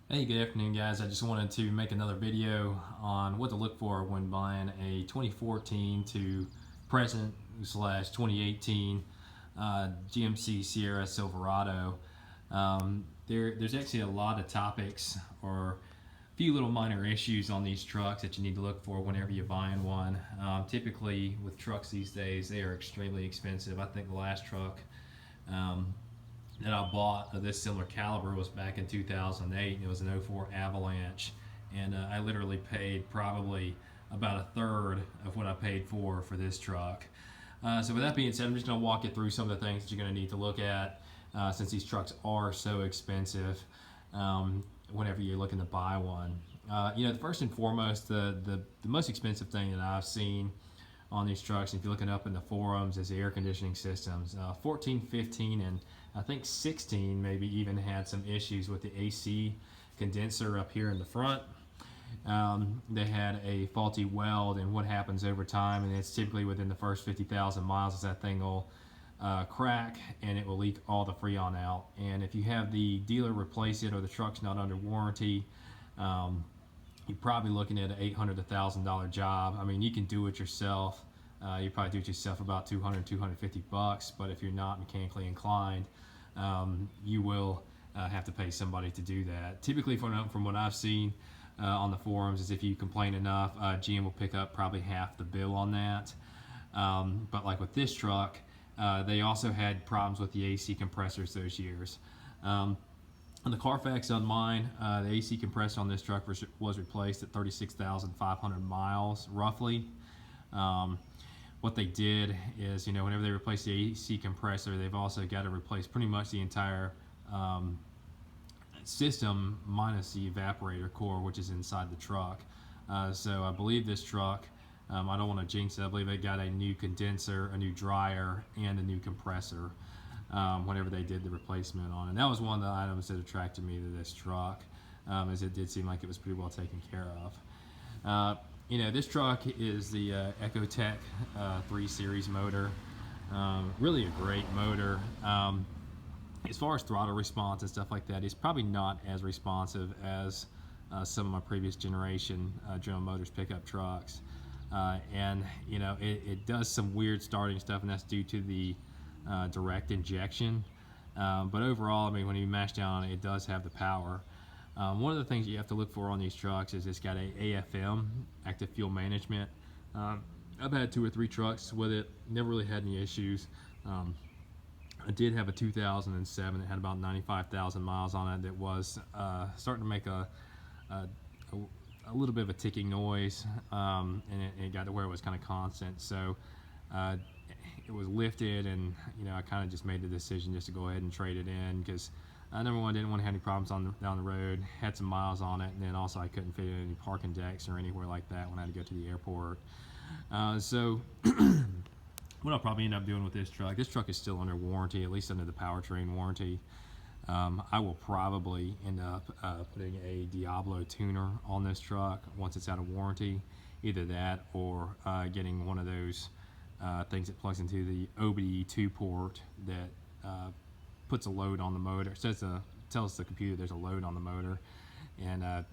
Hey, good afternoon, guys. I just wanted to make another video on what to look for when buying a 2014 to present slash 2018 GMC Sierra Silverado. There's actually a lot of topics or a few little minor issues on these trucks that you need to look for whenever you're buying one. Typically, with trucks these days, they are extremely expensive. I think the last truck um, that I bought of this similar caliber was back in 2008. It was an '04 Avalanche, and I literally paid probably about a third of what I paid for this truck. So with that being said, I'm just going to walk you through some of the things that you're going to need to look at since these trucks are so expensive whenever you're looking to buy one. First and foremost, the most expensive thing that I've seen on these trucks, if you're looking up in the forums, is the air conditioning systems. 14, 15, and I think 16 maybe even had some issues with the AC condenser up here in the front. They had a faulty weld, and what happens over time, and it's typically within the first 50,000 miles, is that thing will crack and it will leak all the Freon out. And if you have the dealer replace it or the truck's not under warranty, you're probably looking at an $800 to $1,000 job. I mean, you can do it yourself. You probably do it yourself about 200, 250 bucks. But if you're not mechanically inclined, you will have to pay somebody to do that. Typically, from what I've seen on the forums, is if you complain enough, GM will pick up probably half the bill on that. But like with this truck, they also had problems with the AC compressors those years. On the Carfax on mine, the AC compressor on this truck was replaced at 36,500 miles, roughly. What they did is, whenever they replace the AC compressor, they've also got to replace pretty much the entire system minus the evaporator core, which is inside the truck. So I believe this truck, I don't want to jinx it, I believe they got a new condenser, a new dryer, and a new compressor whenever they did the replacement on it. And that was one of the items that attracted me to this truck, as it did seem like it was pretty well taken care of. This truck is the Ecotec 3 Series motor. Really a great motor. As far as throttle response and stuff like that, it's probably not as responsive as some of my previous generation General Motors pickup trucks. It does some weird starting stuff, and that's due to the direct injection. But overall, I mean, when you mash down on it, it does have the power. One of the things you have to look for on these trucks is it's got a AFM, active fuel management. I've had 2 or 3 trucks with it, never really had any issues. I did have a 2007 that had about 95,000 miles on it that was starting to make a little bit of a ticking noise, and it got to where it was kind of constant. So it was lifted, and I kind of just made the decision just to go ahead and trade it in, because number one, didn't want to have any problems down the road, had some miles on it, and then also I couldn't fit in any parking decks or anywhere like that when I had to go to the airport. So what I'll probably end up doing with this truck is still under warranty, at least under the powertrain warranty. I will probably end up putting a Diablo tuner on this truck once it's out of warranty. Either that or getting one of those things that plugs into the OBD2 port that puts a load on the motor. It tells the computer there's a load on the motor, and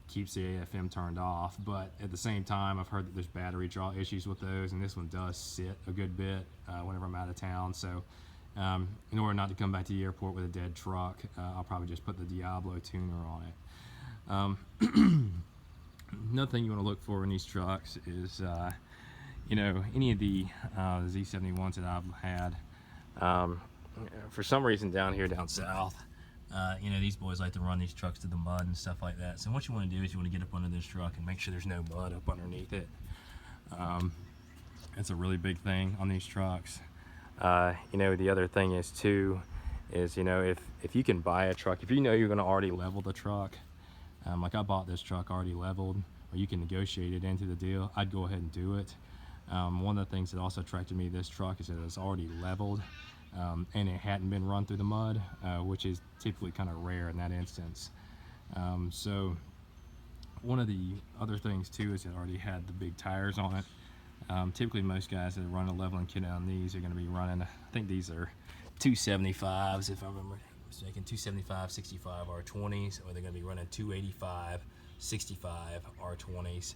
keeps the AFM turned off. But at the same time, I've heard that there's battery draw issues with those, and this one does sit a good bit whenever I'm out of town. So in order not to come back to the airport with a dead truck, I'll probably just put the Diablo tuner on it. Another thing you want to look for in these trucks is any of the Z71s that I've had. For some reason down south, these boys like to run these trucks to the mud and stuff like that. So what you want to do is you want to get up under this truck and make sure there's no mud up underneath it. That's a really big thing on these trucks. The other thing is too, is if you can buy a truck, if you're going to already level the truck, like I bought this truck already leveled, or you can negotiate it into the deal, I'd go ahead and do it. One of the things that also attracted me to this truck is that it's already leveled, and it hadn't been run through the mud, which is typically kind of rare in that instance. So one of the other things too is it already had the big tires on it. Typically most guys that run a leveling kit on these are going to be running, I think these are 275s if I remember it's making 275 65 R20s, or they're going to be running 285 65 R20s.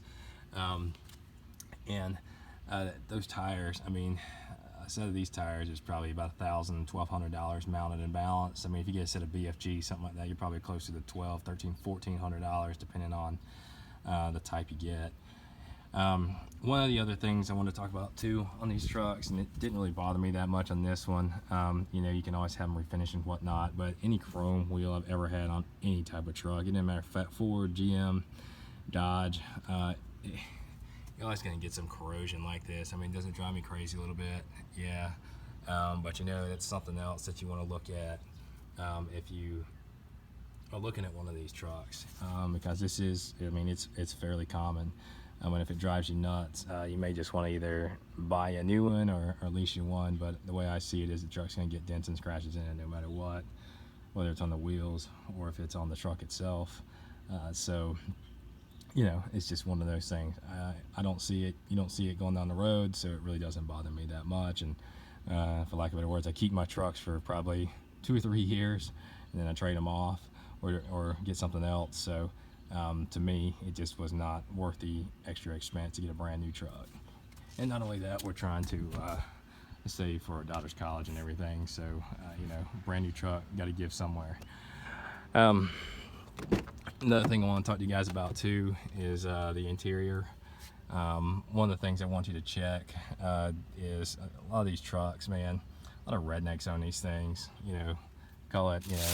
And those tires, I mean, a set of these tires is probably about $1,000, $1,200 mounted and balanced. I mean, if you get a set of BFG, something like that, you're probably closer to $1,200, $1,300, $1,400 depending on the type you get. One of the other things I want to talk about too on these trucks, and it didn't really bother me that much on this one, you know, you can always have them refinished and whatnot, but any chrome wheel I've ever had on any type of truck, it didn't matter if Ford, GM, Dodge, you're always going to get some corrosion like this. I mean, doesn't it drive me crazy a little bit? Yeah. But you know, it's something else that you want to look at if you are looking at one of these trucks, because this is, I mean, it's fairly common. And if it drives you nuts, you may just want to either buy a new one or lease you one. But the way I see it is the truck's going to get dents and scratches in it no matter what, whether it's on the wheels or if it's on the truck itself. So, you know, it's just one of those things. I don't see it, you don't see it going down the road, so it really doesn't bother me that much. And for lack of better words, I keep my trucks for probably 2 or 3 years, and then I trade them off or get something else. So to me, it just was not worth the extra expense to get a brand new truck. And not only that, we're trying to save for our daughter's college and everything. So, you know, brand new truck, got to give somewhere. Another thing I want to talk to you guys about too is the interior. One of the things I want you to check is a lot of these trucks, man, a lot of rednecks on these things, you know, call it, you know,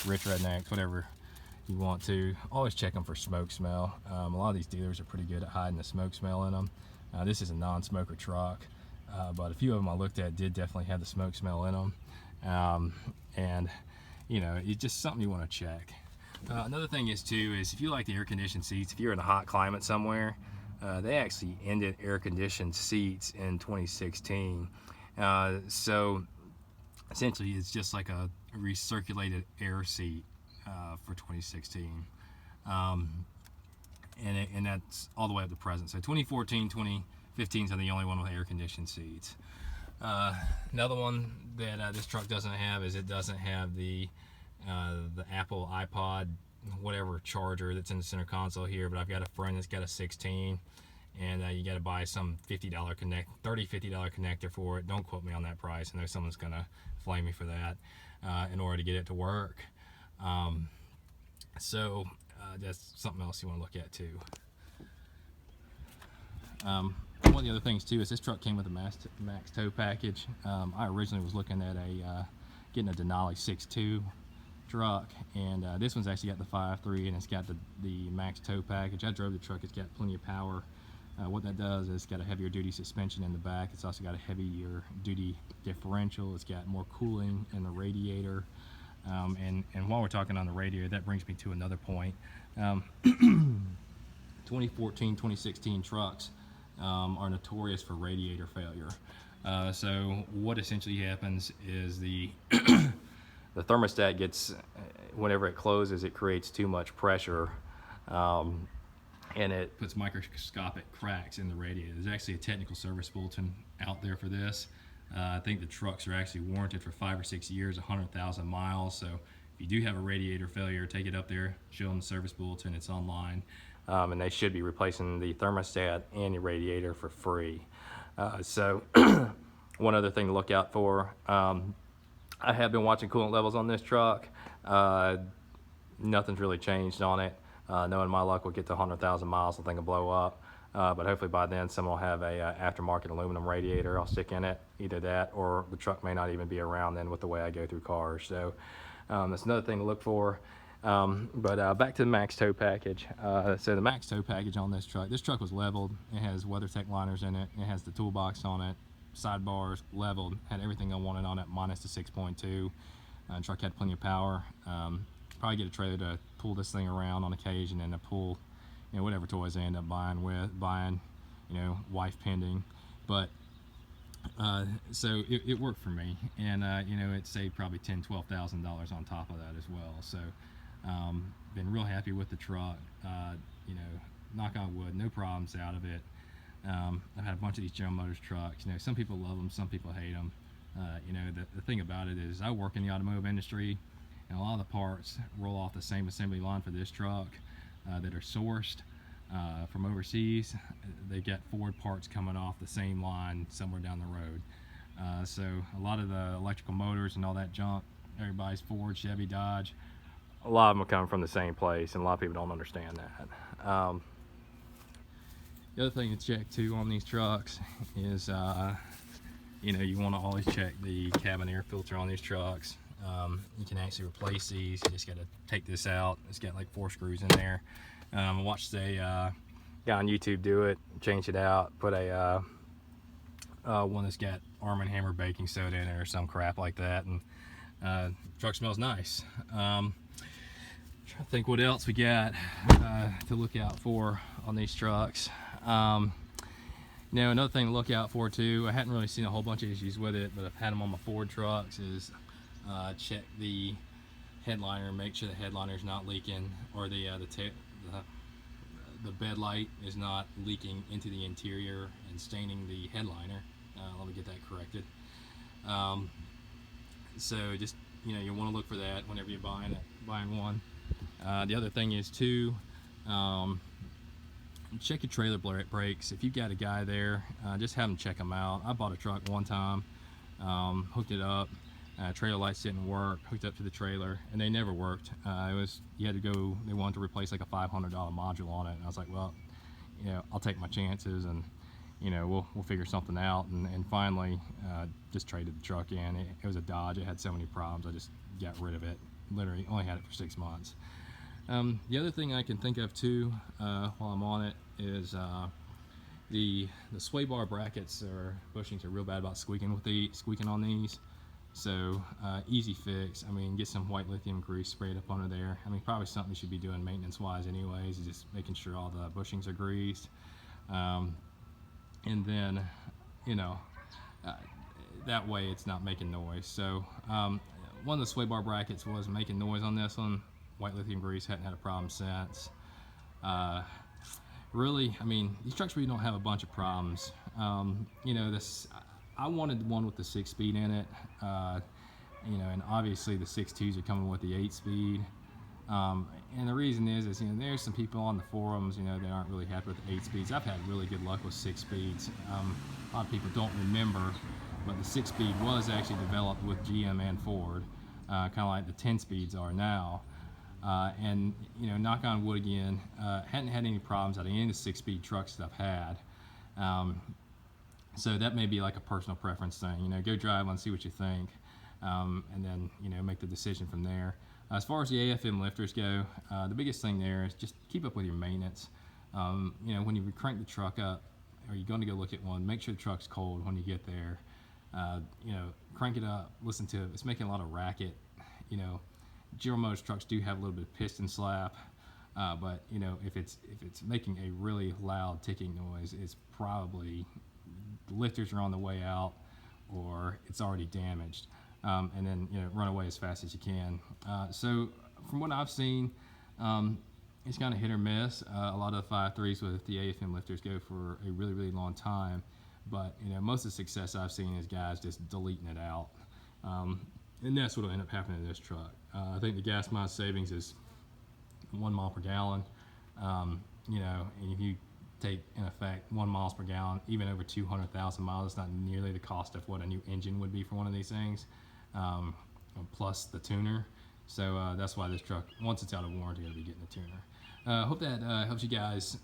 rich rednecks, whatever you want to. Always check them for smoke smell. A lot of these dealers are pretty good at hiding the smoke smell in them. This is a non-smoker truck, but a few of them I looked at did definitely have the smoke smell in them. And you know, it's just something you want to check. Another thing is too, is if you like the air conditioned seats, if you're in a hot climate somewhere, they actually ended air conditioned seats in 2016. So essentially it's just like a recirculated air seat for 2016. And that's all the way up to present. So 2014, 2015 are the only one with air conditioned seats. Another one that this truck doesn't have is it doesn't have the Apple iPod whatever charger that's in the center console here, but I've got a friend that's got a 16, and you got to buy some $50 connector for it. Don't quote me on that price. I know someone's gonna flame me for that in order to get it to work. So that's something else you want to look at too. One of the other things too is this truck came with a max tow package. I originally was looking at getting a Denali 6.2 truck, and this one's actually got the 5.3 and it's got the max tow package. I drove the truck. It's got plenty of power. What that does is it's got a heavier duty suspension in the back. It's also got a heavier duty differential. It's got more cooling in the radiator. And while we're talking on the radiator, that brings me to another point. 2014, 2016 trucks are notorious for radiator failure. So what essentially happens is the the thermostat gets, whenever it closes, it creates too much pressure, and it puts microscopic cracks in the radiator. There's actually a technical service bulletin out there for this. I think the trucks are actually warranted for 5 or 6 years, 100,000 miles. So if you do have a radiator failure, take it up there, show them the service bulletin, it's online. And they should be replacing the thermostat and the radiator for free. So one other thing to look out for, I have been watching coolant levels on this truck. Nothing's really changed on it. Knowing my luck, we'll get to 100,000 miles, the thing will blow up. But hopefully by then someone will have a aftermarket aluminum radiator I'll stick in it. Either that or the truck may not even be around then with the way I go through cars. So that's another thing to look for. But back to the max tow package. So the max tow package on this truck was leveled. It has WeatherTech liners in it. It has the toolbox on it, sidebars leveled, had everything I wanted on it minus the 6.2. The truck had plenty of power. Probably get a trailer to pull this thing around on occasion and to pull, you know, whatever toys I end up buying, you know, wife pending. But so it worked for me, and you know, it saved probably $10,000–$12,000 on top of that as well. So been real happy with the truck. You know, knock on wood, no problems out of it. I've had a bunch of these General Motors trucks. You know, some people love them, some people hate them. You know, the thing about it is I work in the automotive industry, Now, a lot of the parts roll off the same assembly line for this truck that are sourced from overseas. They get Ford parts coming off the same line somewhere down the road. So a lot of the electrical motors and all that junk, everybody's Ford, Chevy, Dodge, a lot of them are coming from the same place, and a lot of people don't understand that. The other thing to check too on these trucks is, you know, you want to always check the cabin air filter on these trucks. You can actually replace these. You just got to take this out. It's got like 4 screws in there. I watched a guy on YouTube do it, change it out, put a one that's got Arm & Hammer baking soda in it or some crap like that, and truck smells nice. Trying to think what else we got to look out for on these trucks. Now, another thing to look out for too, I hadn't really seen a whole bunch of issues with it, but I've had them on my Ford trucks, is check the headliner, make sure the headliner's not leaking, or the bed light is not leaking into the interior and staining the headliner. Let me get that corrected. So just, you know, you want to look for that whenever you're buying one. The other thing is too, check your trailer brakes. If you've got a guy there, just have him check them out. I bought a truck one time, hooked it up, trailer lights didn't work, hooked up to the trailer, and they never worked. You had to go, they wanted to replace like a $500 module on it, and I was like, well, you know, I'll take my chances, and you know, we'll figure something out. And finally just traded the truck in. It was a Dodge. It had so many problems, I just got rid of it. Literally only had it for 6 months. The other thing I can think of too, while I'm on it, is the sway bar brackets or bushings are real bad about squeaking on these. So easy fix. I mean, get some white lithium grease sprayed up under there. I mean, probably something you should be doing maintenance wise anyways, is just making sure all the bushings are greased. And then, you know, that way it's not making noise. So one of the sway bar brackets was making noise on this one. White lithium grease, hadn't had a problem since. Really, I mean, these trucks really don't have a bunch of problems. You know, I wanted one with the 6-speed in it, you know, and obviously the 6.2s are coming with the 8-speed. And the reason is, you know, there's some people on the forums, you know, that aren't really happy with the 8 speeds. I've had really good luck with 6 speeds. A lot of people don't remember, but the 6-speed was actually developed with GM and Ford, kind of like the 10 speeds are now. And, you know, knock on wood again, hadn't had any problems out of any of the 6-speed trucks that I've had. So that may be like a personal preference thing. You know, go drive one, see what you think, and then, you know, make the decision from there. As far as the AFM lifters go, the biggest thing there is just keep up with your maintenance. You know, when you crank the truck up, or you're going to go look at one, make sure the truck's cold when you get there. You know, crank it up, listen to it. It's making a lot of racket. You know, General Motors trucks do have a little bit of piston slap, but you know, if it's making a really loud ticking noise, it's probably the lifters are on the way out, or it's already damaged. And then, you know, run away as fast as you can. So from what I've seen, it's kind of hit or miss. A lot of the 5.3s with the AFM lifters go for a really, really long time. But, you know, most of the success I've seen is guys just deleting it out. And that's what will end up happening to this truck. I think the gas mileage savings is 1 mile per gallon. You know, and if you take, in effect, 1 miles per gallon, even over 200,000 miles, it's not nearly the cost of what a new engine would be for one of these things. Plus the tuner. So that's why this truck, once it's out of warranty, it'll be getting a tuner. Hope that helps you guys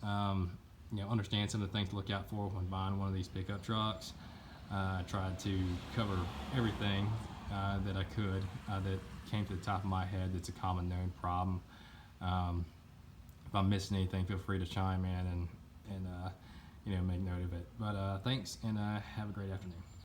you know, understand some of the things to look out for when buying one of these pickup trucks. I tried to cover everything that I could that came to the top of my head that's a common known problem. If I'm missing anything, feel free to chime in and you know, make note of it. But thanks, and have a great afternoon.